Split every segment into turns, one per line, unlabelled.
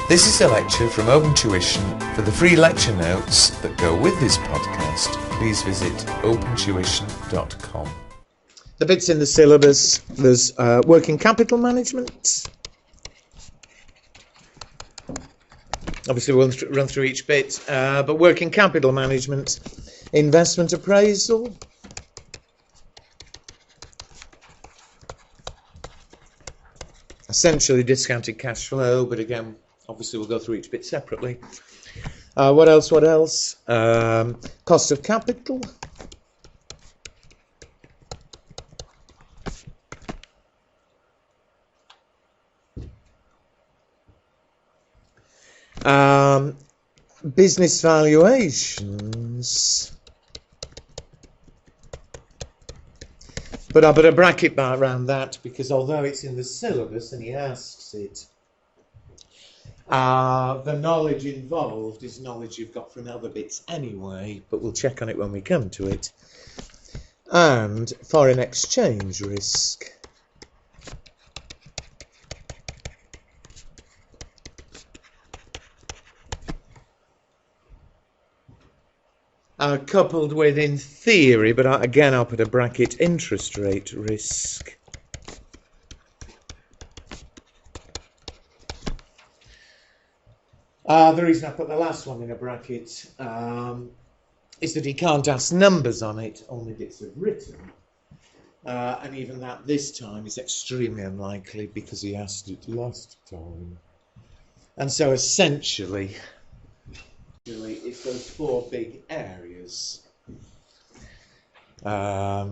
This is a lecture from Open Tuition. For the free lecture notes that go with this podcast, please visit opentuition.com.
The bits in the syllabus, there's working capital management. Obviously we'll run through each bit, but working capital management, investment appraisal, essentially discounted cash flow, but again, obviously we'll go through each bit separately. What else? Cost of capital. Business valuations. But I put a bracket around that because although it's in the syllabus and he asks it, the knowledge involved is knowledge you've got from other bits anyway, but we'll check on it when we come to it. And foreign exchange risk. Coupled with, in theory, but again I'll put a bracket, interest rate risk. The reason I put the last one in a bracket is that he can't ask numbers on it, only bits of written. And even that this time is extremely unlikely because he asked it last time. And so essentially, it's those four big areas. But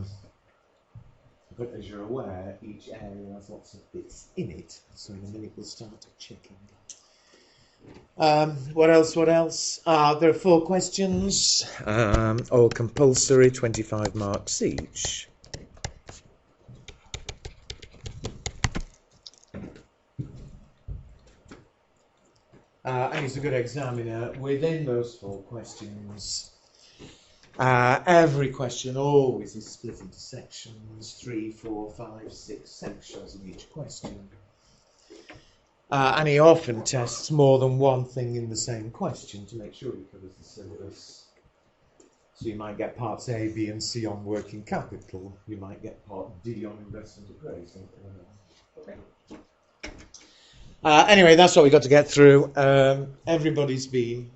as you're aware, each area has lots of bits in it, so in a minute we'll start checking. What else? There are 4 questions, all compulsory, 25 marks each. And he's a good examiner. Within those 4 questions, every question always is split into sections, 3, 4, 5, 6 sections in each question. And he often tests more than one thing in the same question to make sure he covers the syllabus. So you might get parts A, B and C on working capital. You might get part D on investment appraisal. Okay. Anyway, that's what we got to get through. Everybody's been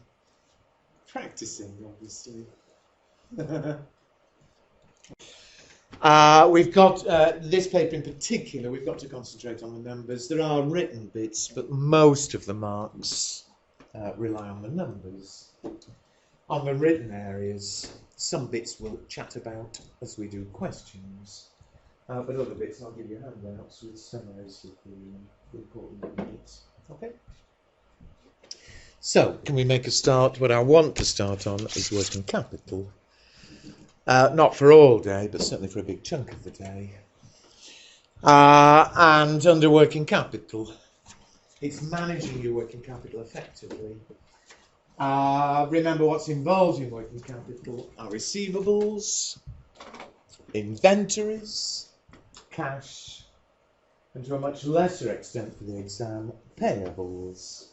practicing, obviously. We've got this paper in particular, we've got to concentrate on the numbers. There are written bits, but most of the marks rely on the numbers. On the written areas, some bits we'll chat about as we do questions, but other bits I'll give you handouts with summaries of the important bits. Okay? So, can we make a start? What I want to start on is working capital. Not for all day, but certainly for a big chunk of the day. And under working capital, it's managing your working capital effectively. Remember what's involved in working capital are receivables, inventories, cash, and to a much lesser extent for the exam, payables.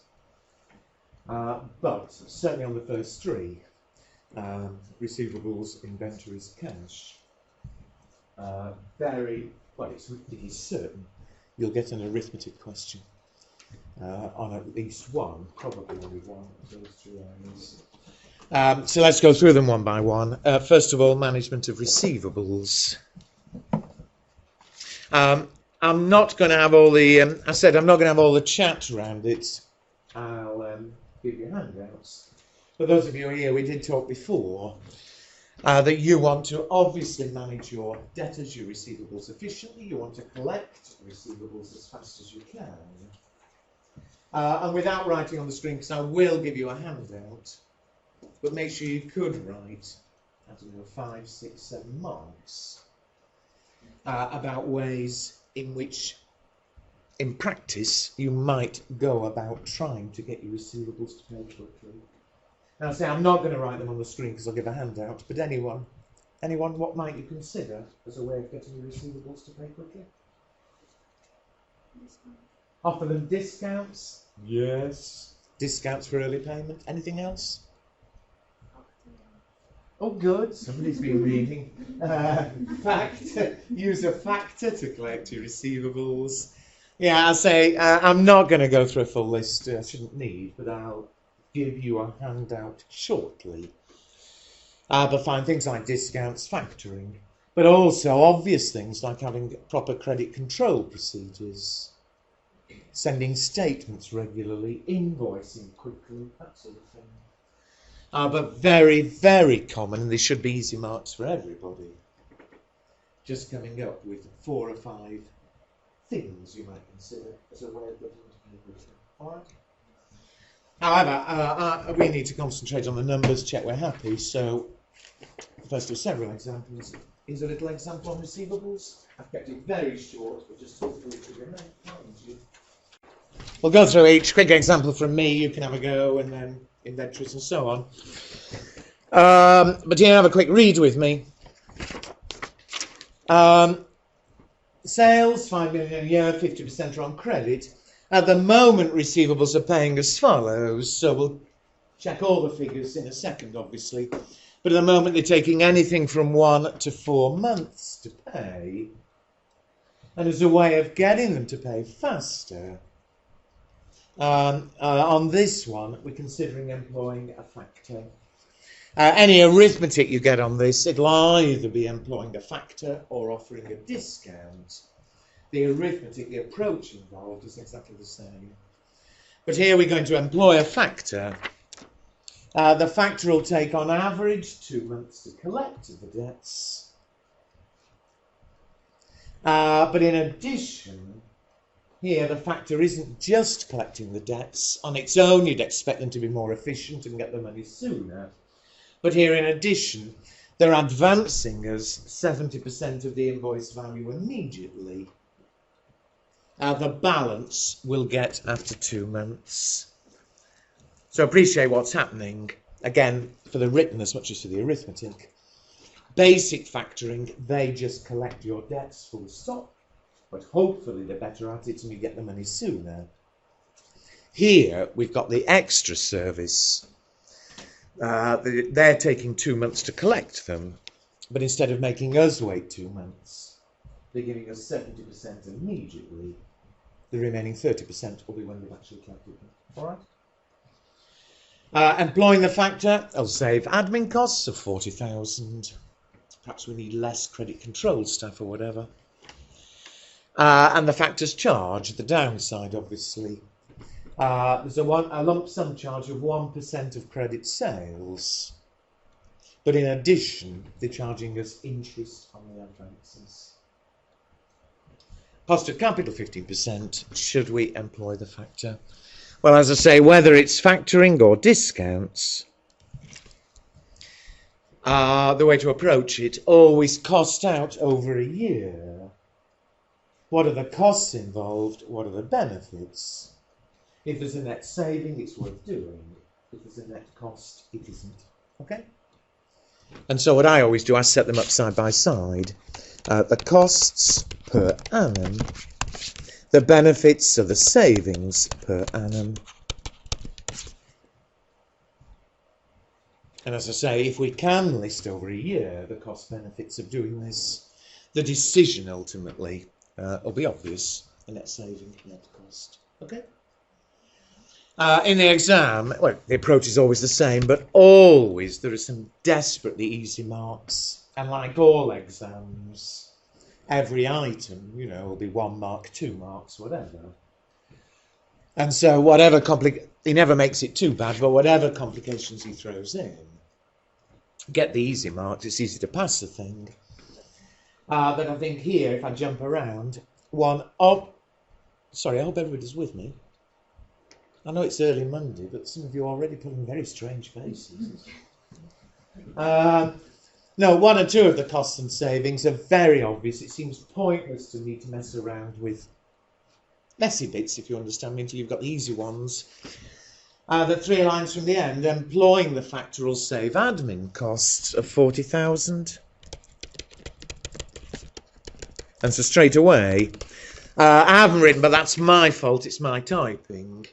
But certainly on the first 3, receivables, inventories, cash, it is certain you'll get an arithmetic question on at least one, probably only one of those 3 areas. So let's go through them one by one. First of all, management of receivables. I'm not going to have all the, I'm not going to have all the chat around it. I'll give you handouts. For those of you here, we did talk before that you want to obviously manage your debtors, your receivables efficiently. You want to collect receivables as fast as you can. And without writing on the screen, because I will give you a handout, but make sure you could write, I don't know, 5, 6, 7 marks about ways in which, in practice, you might go about trying to get your receivables to pay quickly. Now, I'm not going to write them on the screen because I'll give a handout, but anyone, what might you consider as a way of getting your receivables to pay quickly? Offer them discounts? Yes. Discounts for early payment. Anything else? Oh, good. Somebody's been reading. Use a factor to collect your receivables. Yeah, I'll say I'm not going to go through a full list. I shouldn't need, but I'll give you a handout shortly. But find things like discounts, factoring, but also obvious things like having proper credit control procedures, sending statements regularly, invoicing quickly, that sort of thing. But very, very common, and they should be easy marks for everybody. Just coming up with 4 or 5 things you might consider as a way of getting into everything. All right. However, we need to concentrate on the numbers, check we're happy. So, first of several examples. Here's a little example on receivables. I've kept it very short, but just hopefully to remind you. We'll go through each quick example from me. You can have a go, and then inventories and so on. But here, have a quick read with me. Sales, 5 million a year, 50% are on credit. At the moment, receivables are paying as follows. So we'll check all the figures in a second, obviously. But at the moment, they're taking anything from 1 to 4 months to pay. And as a way of getting them to pay faster, on this one, we're considering employing a factor. Any arithmetic you get on this, it'll either be employing a factor or offering a discount. The arithmetic, the approach involved is exactly the same. But here we're going to employ a factor. The factor will take on average 2 months to collect the debts. But in addition, here the factor isn't just collecting the debts. On its own, you'd expect them to be more efficient and get the money sooner. But here, in addition, they're advancing us 70% of the invoice value immediately. The balance we'll get after 2 months. So appreciate what's happening. Again, for the written as much as for the arithmetic. Basic factoring, they just collect your debts full stop. But hopefully they're better at it and you get the money sooner. Here, we've got the extra service. They're taking 2 months to collect them, but instead of making us wait 2 months, they're giving us 70% immediately. The remaining 30% will be when they've actually collected them. All right. Employing the factor, I'll save admin costs of 40,000. Perhaps we need less credit control staff or whatever. And the factor's charge, the downside, obviously. There's a lump sum charge of 1% of credit sales. But in addition, they're charging us interest on the advances. Cost of capital 15%. Should we employ the factor? Well, as I say, whether it's factoring or discounts, the way to approach it, always cost out over a year. What are the costs involved? What are the benefits? If there's a net saving, it's worth doing. If there's a net cost, it isn't. Okay? And so what I always do, I set them up side by side. The costs per annum, the benefits of the savings per annum. And as I say, if we can list over a year the cost benefits of doing this, the decision ultimately will be obvious. The net saving, net cost. Okay? In the exam, well, the approach is always the same, but always there are some desperately easy marks. And like all exams, every item, will be 1 mark, 2 marks, whatever. And so whatever he never makes it too bad, but whatever complications he throws in, get the easy marks, it's easy to pass the thing. But I think here, if I jump around, sorry, I hope everybody's with me. I know it's early Monday, but some of you are already putting very strange faces. No, 1 or 2 of the costs and savings are very obvious. It seems pointless to me to mess around with messy bits, if you understand me, until you've got the easy ones. The 3 lines from the end, employing the factor will save admin costs of 40,000. And so straight away, I haven't written, but that's my fault, it's my typing.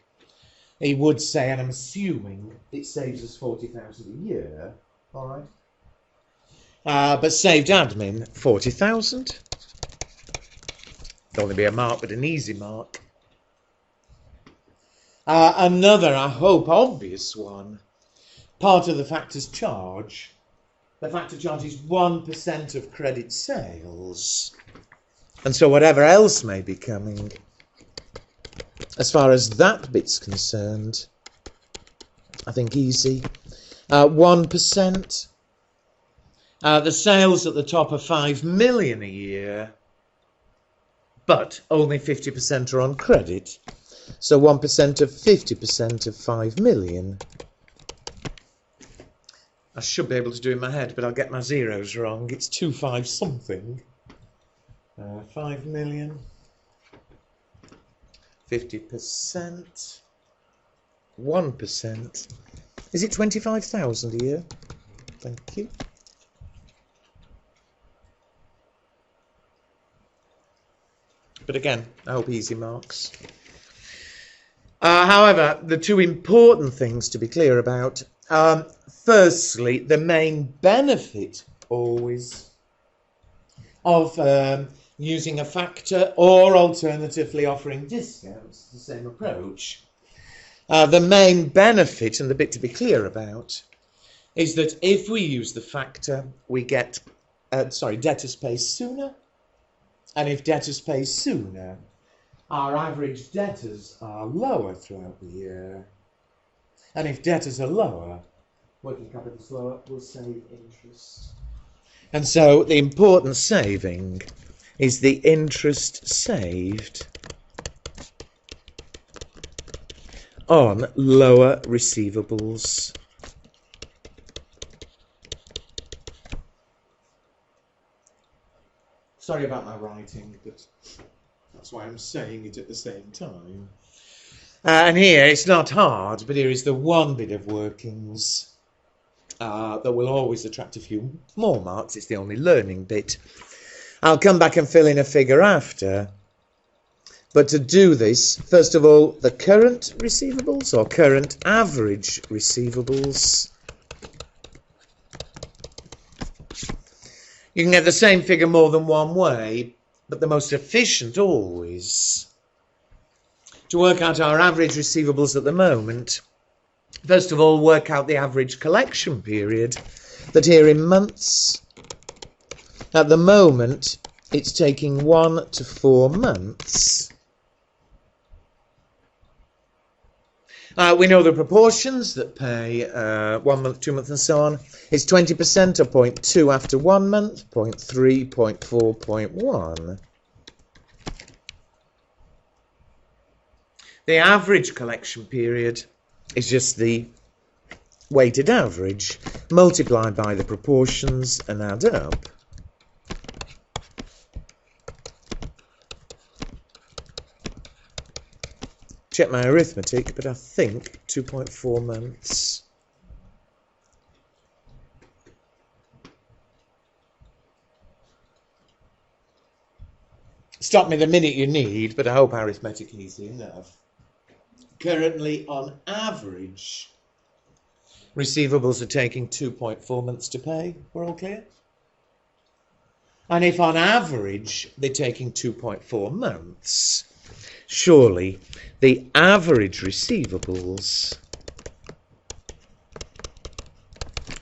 he would say, and I'm assuming it saves us 40,000 a year, all right? But saved admin, 40,000. There'll only be a mark, but an easy mark. Another, I hope, obvious one. Part of the factor's charge. The factor charge is 1% of credit sales. And so whatever else may be coming, as far as that bit's concerned, I think easy. 1%. The sales at the top are 5 million a year, but only 50% are on credit. So 1% of 50% of 5 million. I should be able to do it in my head, but I'll get my zeros wrong. It's 25 something. 5 million. 50%. 1%. Is it 25,000 a year? Thank you. But again, I hope easy marks. However, the two important things to be clear about. Firstly, the main benefit always of using a factor or alternatively offering discounts, the same approach. The main benefit, and the bit to be clear about, is that if we use the factor, we get, debtors pay sooner. And if debtors pay sooner, our average debtors are lower throughout the year. And if debtors are lower, working capital is lower, will save interest. And so the important saving is the interest saved on lower receivables. Sorry about my writing, but that's why I'm saying it at the same time. And here, it's not hard, but here is the one bit of workings that will always attract a few more marks. It's the only learning bit. I'll come back and fill in a figure after. But to do this, first of all, the current receivables or current average receivables. You can get the same figure more than one way, but the most efficient always to work out our average receivables at the moment. First of all, work out the average collection period, that here in months. At the moment, it's taking 1 to 4 months. We know the proportions that pay 1 month, 2 months and so on. It's 20% or 0.2 after 1 month, 0.3, 0.4, 0.1. The average collection period is just the weighted average multiplied by the proportions and add up. Check my arithmetic, but I think 2.4 months. Stop me the minute you need, but I hope arithmetic is easy enough. Currently, on average, receivables are taking 2.4 months to pay. We're all clear? And if on average they're taking 2.4 months, surely the average receivables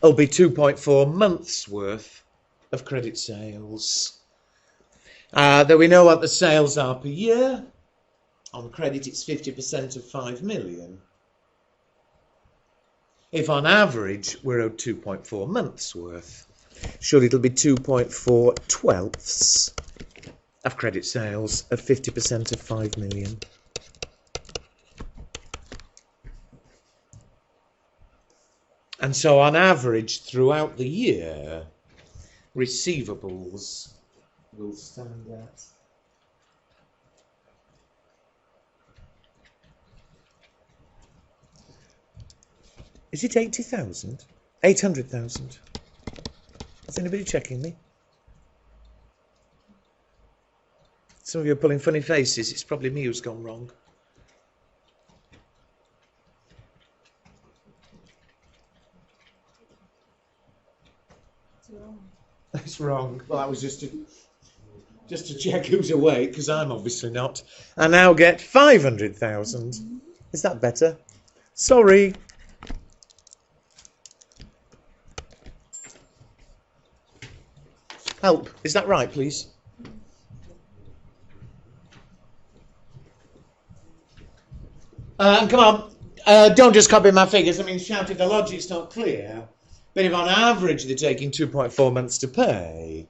will be 2.4 months worth of credit sales. Though we know what the sales are per year. On credit it's 50% of 5 million. If on average we're owed 2.4 months worth, surely it'll be 2.4 twelfths of credit sales of 50% of 5 million. And so on average throughout the year, receivables will stand at is it 80,000? 800,000? Is anybody checking me? Some of you are pulling funny faces. It's probably me who's gone wrong. It's wrong. Well, that was just to check who's awake, because I'm obviously not. I now get 500,000. Is that better? Sorry. Help. Is that right, please? Come on. Don't just copy my figures. I mean, shout if the logic's not clear. But if on average they're taking 2.4 months to pay,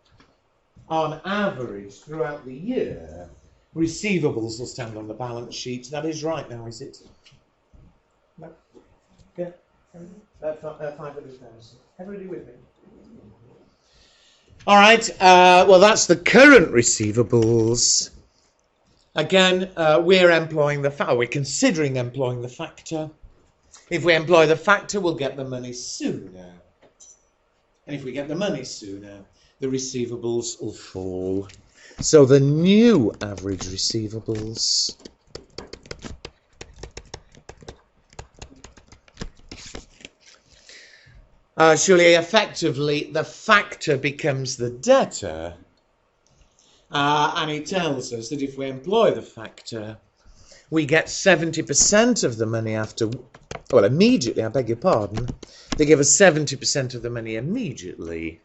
on average throughout the year, receivables will stand on the balance sheet. That is right now, is it? No? Yeah. 500,000. Everybody with me? All right. Well, that's the current receivables. Again, we're considering employing the factor. If we employ the factor, we'll get the money sooner. And if we get the money sooner, the receivables will fall. So the new average receivables surely effectively the factor becomes the debtor. And it tells us that if we employ the factor, we get 70% of the money immediately, I beg your pardon. They give us 70% of the money immediately.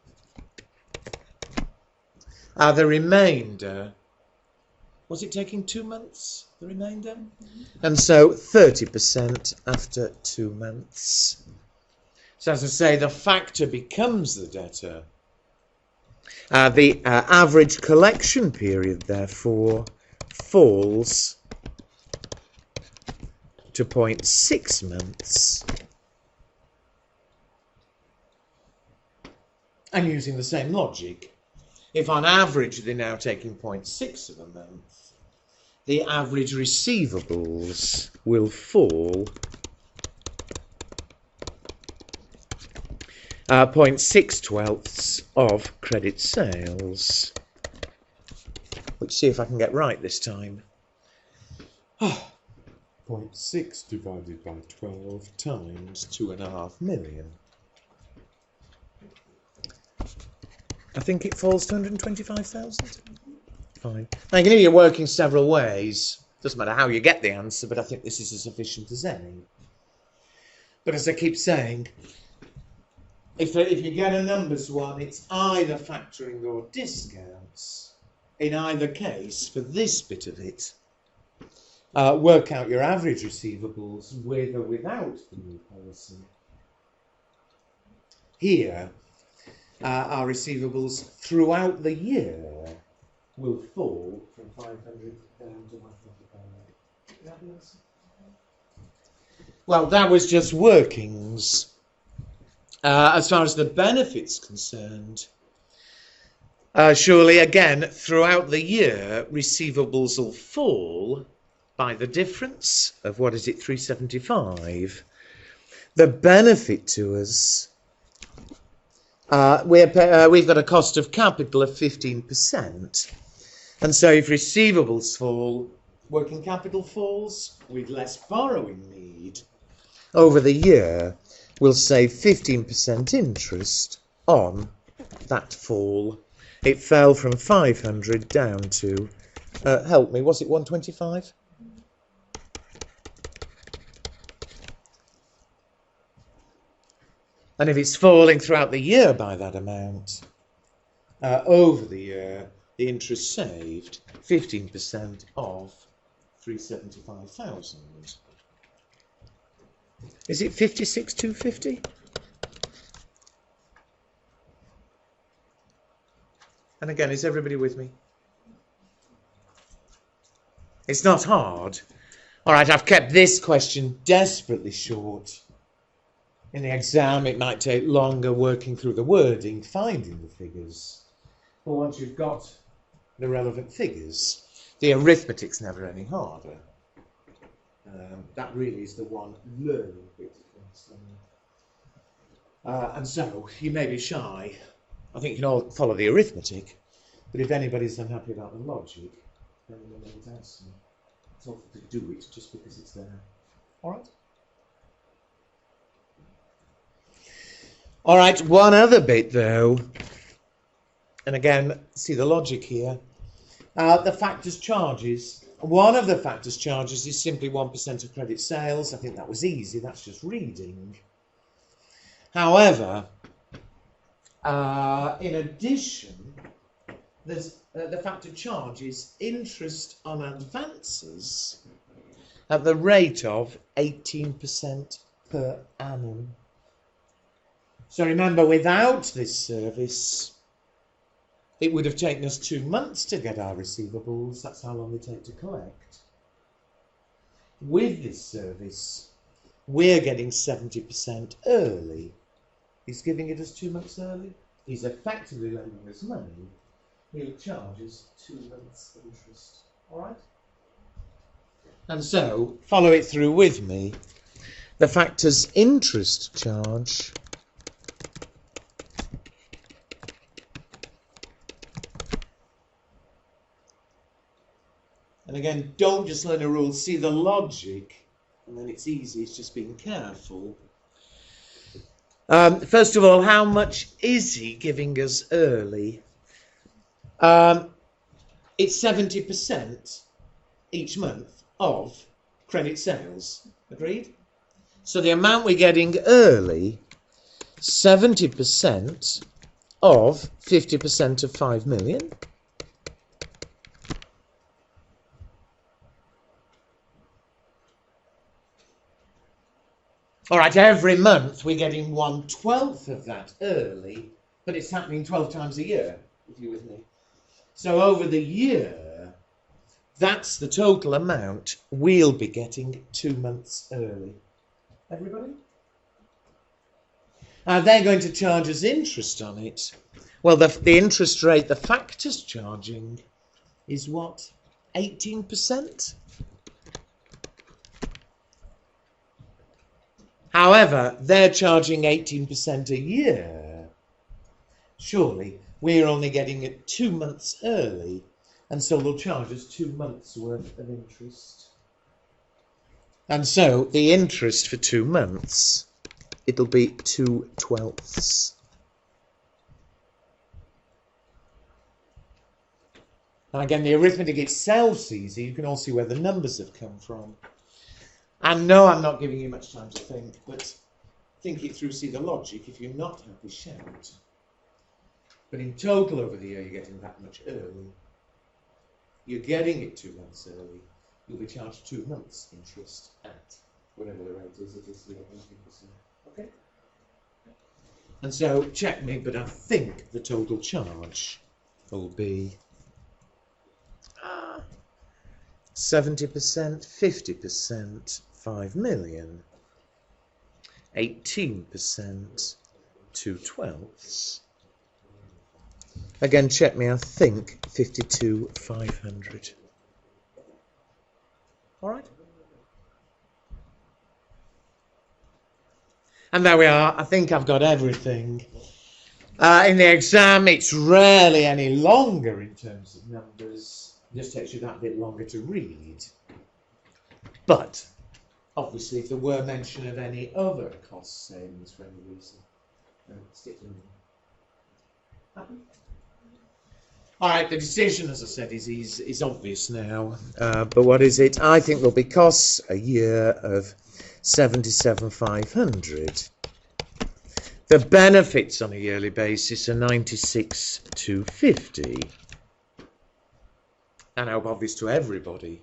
The remainder, was it taking 2 months, the remainder? And so 30% after 2 months. So as I say, the factor becomes the debtor. The average collection period, therefore, falls to 0.6 months. And using the same logic, if on average they're now taking 0.6 of a month, the average receivables will fall 0.6 of credit sales. Let's see if I can get right this time. 0.6 divided by 12 times 2.5 million. I think it falls to 125,000. Fine. Now, you can either work in several ways. Doesn't matter how you get the answer, but I think this is as efficient as any. But as I keep saying, if you get a numbers one, it's either factoring or discounts. In either case, for this bit of it, work out your average receivables with or without the new policy. Here, our receivables throughout the year will fall from 500 down to 125. Well, that was just workings. As far as the benefit's concerned, surely again, throughout the year, receivables will fall by the difference of, 375. The benefit to us, we've got a cost of capital of 15%. And so if receivables fall, working capital falls, with less borrowing need. Over the year, we'll save 15% interest on that fall. It fell from 500 down to, help me, was it 125? And if it's falling throughout the year by that amount, over the year, the interest saved 15% of 375,000. Is it 56,250? And again, is everybody with me? It's not hard. All right, I've kept this question desperately short. In the exam, it might take longer working through the wording, finding the figures. But once you've got the relevant figures, the arithmetic's never any harder. That really is the one learning bit. And so, you may be shy. I think you can all follow the arithmetic. But if anybody's unhappy about the logic, then you know what to ask me. It's awful to do it just because it's there. All right? All right, one other bit, though. and again, see the logic here, the factors charges. One of the factors charges is simply 1% of credit sales. I think that was easy, that's just reading. However, in addition, there's the factor charges interest on advances at the rate of 18% per annum. So remember, without this service, it would have taken us 2 months to get our receivables. That's how long they take to collect. With this service, we're getting 70% early. He's giving it us 2 months early. He's effectively lending us money. He'll charge us 2 months interest. All right? And so, follow it through with me. The factor's interest charge and again, don't just learn a rule, see the logic, and then it's easy, it's just being careful. First of all, how much is he giving us early? It's 70% each month of credit sales. Agreed? So the amount we're getting early, 70% of 50% of 5 million. All right, every month we're getting 1/12 of that early, but it's happening 12 times a year, if you're with me. So over the year, that's the total amount we'll be getting 2 months early. Everybody? They're going to charge us interest on it. Well, the interest rate the factor's charging is what? 18%? However, they're charging 18% a year. Surely, we're only getting it 2 months early, and so they'll charge us 2 months' worth of interest. And so, the interest for 2 months, it'll be 2/12. Now again, the arithmetic itself's easy. You can all see where the numbers have come from. And no, I'm not giving you much time to think, but think it through, see the logic. If you're not happy, shout. But in total over the year, you're getting that much early. You're getting it 2 months early. You'll be charged 2 months interest at whatever the rate is. It is the 18%. Okay? And so, check me, but I think the total charge will be 70%, 50%, 5 million, 18%, 2/12. Again, check me, I think 52,500. All right? And there we are. I think I've got everything. In the exam, it's rarely any longer in terms of numbers. It just takes you that bit longer to read. But, obviously, if there were mention of any other cost savings for any reason, stick them in. Happy? All right, the decision, as I said, is obvious now. But what is it? I think there'll be costs a year of 77,500. The benefits on a yearly basis are 96,250. And I hope obvious to everybody.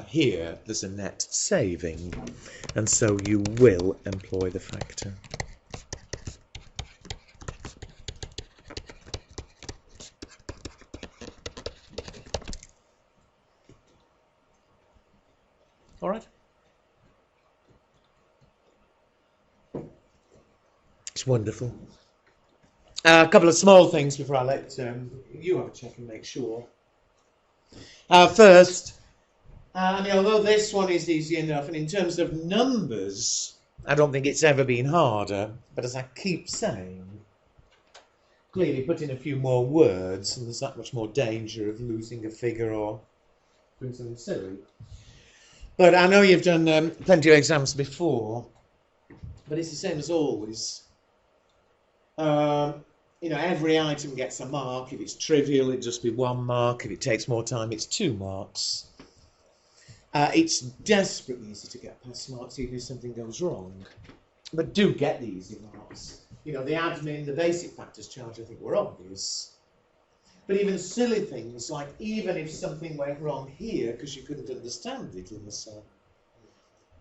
Here, there's a net saving, and so you will employ the factor. All right. It's wonderful. A couple of small things before I let you have a check and make sure. First, although this one is easy enough, and in terms of numbers, I don't think it's ever been harder, but as I keep saying, clearly put in a few more words, and there's that much more danger of losing a figure or doing something silly. But I know you've done plenty of exams before, but it's the same as always. every item gets a mark. If it's trivial, it'd just be 1 mark. If it takes more time, it's 2 marks. It's desperately easy to get past marks even if something goes wrong. But do get the easy marks. The admin, the basic factors charge, I think, were obvious. But even silly things, like even if something went wrong here because you couldn't understand it in the cell,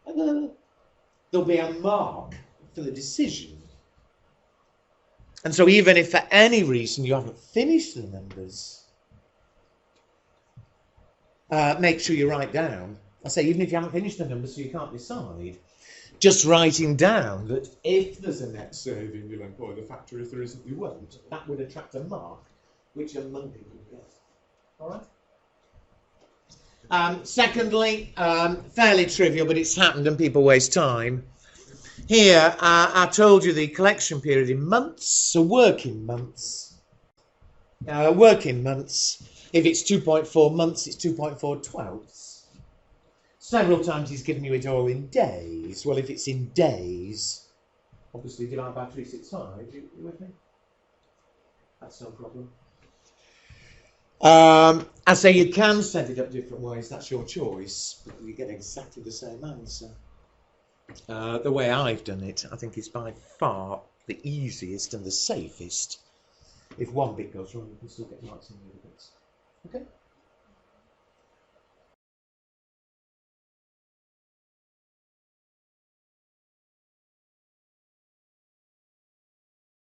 there'll be a mark for the decision. And so even if for any reason you haven't finished the numbers, make sure you write down. I say even if you haven't finished the numbers so you can't decide, just writing down that if there's a net saving, you'll employ the factor. If there isn't, you won't. That would attract a mark, which a monkey would get. All right? Secondly, fairly trivial, but it's happened and people waste time. Here, I told you the collection period in months, so working months. Working months, if it's 2.4 months, it's 2.4 twelfths. Several times he's given you it all in days. Well, if it's in days, obviously divide by 365. You with me? That's no problem. I say you can set it up different ways, that's your choice, but you get exactly the same answer. The way I've done it, I think, is by far the easiest and the safest. If one bit goes wrong, you can still get marks in the other bits. Okay?